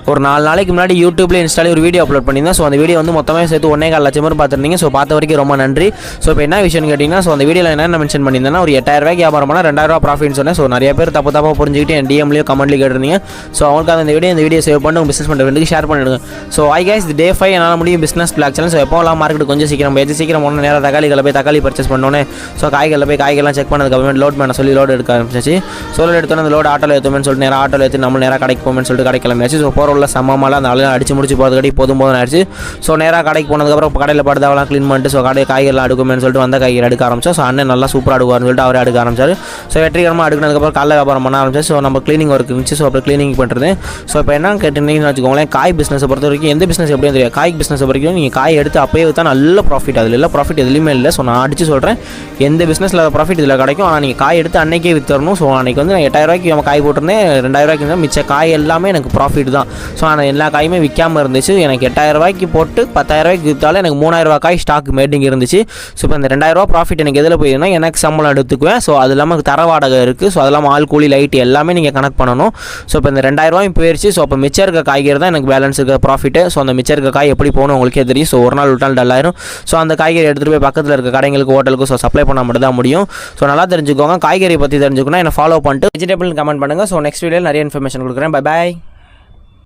ஒரு 4 நாளைக்கு முன்னாடி யூடியூப்ல இன்ஸ்டாலே ஒரு வீடியோ அப்லோட் பண்ணியிருந்தேன். ஸோ அந்த வீடியோ வந்து மொத்தமே சேர்த்து 1.25 லட்சம் பேர் பார்த்துருந்தீங்க. ஸோ பார்த்த வரைக்கும் ரொம்ப நன்றி. ஸோ இப்போ என்ன விஷயம்னு கேட்டிங்கன்னா, ஸோ அந்த வீடியோவில் என்ன மென்ஷன் பண்ணியிருந்தேன்னா, ஒரு 8000 ரூபாய்க்கு வியாபாரம் பண்ணால் 2000 ரூபா ப்ராஃபிட்னு சொன்னேன். ஸோ நிறைய பேர் தப்பாக புரிஞ்சுக்கிட்டு என் டிஎம்லேயோ கமெண்ட்லேயே கேட்டிருந்தீங்க. ஸோ அவங்களுக்கு அந்த வீடியோ சேவ் பண்ணி உங்கள் பிஸ்னஸ் பண்ணுற ஃப்ரெண்டுக்கு ஷேர் பண்ணிவிடுங்க. ஸோ ஐ கைஸ், இது டே 5 என்னால் முடியும் பிஸ்னஸ் பிளாக் சேனல். ஸோ எப்போலாம் மார்க்கெட் கொஞ்சம் சீக்கிரம் ஒன்று நேரம் தக்காளிகளை போய் தக்காளி பர்ச்சேஸ் பண்ணோன்னே, ஸோ காய்கறிலாம் செக் பண்ணதுக்கப்புறமே லோட் பண்ண சொல்லி லோடு எடுக்க ஆரம்பிச்சாச்சு. ஸோ லோடு எடுத்தோன்னே அந்த லோடு ஆட்டோவில் ஏற்றுமேன்னு சொல்லிட்டு நேராக ஆட்டோவில் ஏற்றி நம்ம நேராக கடைக்கு போகணும்னு சொல்லிட்டு கடைக்கு கிளம்பியாச்சு. ஸோ போகிற உள்ள சமமாக அந்த ஆளுங்க அடிச்சு முடிச்சு போகிறதுக்கடி போதும் ஆயிடுச்சு. ஸோ நேராக கடைக்கு போனதுக்கப்புறம் கடையில் படுதாவெல்லாம் க்ளீன் பண்ணிட்டு ஸோ காய்கறிலாம் அடுக்குமேன்னு சொல்லிட்டு வந்த காய்கறி எடுக்க ஆரம்பிச்சோம். ஸோ அண்ணன் நல்லா சூப்பராக அடுக்குவார்னு சொல்லிட்டு அவரே அடுக்க ஆரம்பிச்சார். ஸோ வெற்றிகரமாக அடுக்கினதுக்கப்புறம் காலைல வியாபாரம் பண்ண ஆரம்பிச்சு. ஸோ நம்ம க்ளீனிங் ஒர்க் இருந்துச்சு. ஸோ அப்புறம் க்ளீனிங் பண்ணுறது. ஸோ இப்போ என்ன கேட்டிருந்தீங்கன்னு வச்சுக்கோங்களேன், காய் பிஸ்னஸை பொறுத்த வரைக்கும் எந்த பிஸ்னஸ் எப்படியும் தெரியாது. காய் பிஸ்னஸை வரைக்கும் நீங்கள் காய் எடுத்து அப்பயே விற்றா நல்ல ப்ராஃபிட். அதில் இல்லை ப்ராஃபிட் எதுலையுமே இல்லை. ஸோ நான் அடிச்சு சொல்கிறேன், எந்த பிஸ்னஸில் ப்ராஃபிட் இதில் கிடைக்கும். ஆனால் நீங்கள் காய் எடுத்து அன்றைக்கே விற்றரணும். ஸோ அன்றைக்கி வந்து நான் 8000 ரூபாய்க்கு நம்ம காய் போட்டிருந்தேன். 2000 ரூபாய்க்கு இருந்தால் மிச்ச காய் எல்லாமே எனக்கு ப்ராஃபிட் தான். ஸோ ஆனால் எல்லா காயுமே விற்காமல் இருந்துச்சு. எனக்கு 8000 ரூபாய்க்கு போட்டு 10000 ரூபாய்க்கு விற்றாலும் எனக்கு 3000 ரூபாய் காய் ஸ்டாக் மேட்டிங் இருந்துச்சு. ஸோ இப்போ இந்த 2000 ரூபா ப்ராஃபிட் எனக்கு எதில் போயிருந்தா, எனக்கு சம்பளம் எடுத்துக்குவேன். ஸோ அது இல்லாமல் தர வாடகை இருக்குது. ஸோ அது இல்லாமல் ஆள் கூலி லைட் எல்லாமே நீங்கள் கனெக்ட் பண்ணணும். ஸோ இப்போ இந்த 2000 ரூபாயும் போயிடுச்சு. ஸோ இப்போ மிச்சம் இருக்க காய்கறி தான் எனக்கு பேலன்ஸ் இருக்க ப்ராஃபிட்டு. ஸோ அந்த மிச்சம் இருக்க காய் எப்படி போகணும் உங்களுக்கே தெரியும். ஸோ ஒரு நாள் விட்டால் டல்லாயிரும். ஸோ அந்த காய்கறி எடுத்துகிட்டு போய் பக்கத்தில் இருக்க கடைங்களுக்கு ஹோட்டலுக்கு ஸோ சப்ளை பண்ண மட்டும் தான் முடியும். ஸோ நல்லா தெரிஞ்சுக்கோங்க. காய்கறி பற்றி தெரிஞ்சுக்கணும், என்னை ஃபாலோ பண்ணிட்டு வெஜிடபிள் கமெண்ட் பண்ணுங்கள். ஸோ நெக்ஸ்ட் வீடியோவில் நிறைய இன்ஃபர்மேஷன் கொடுக்குறேன். Bye bye.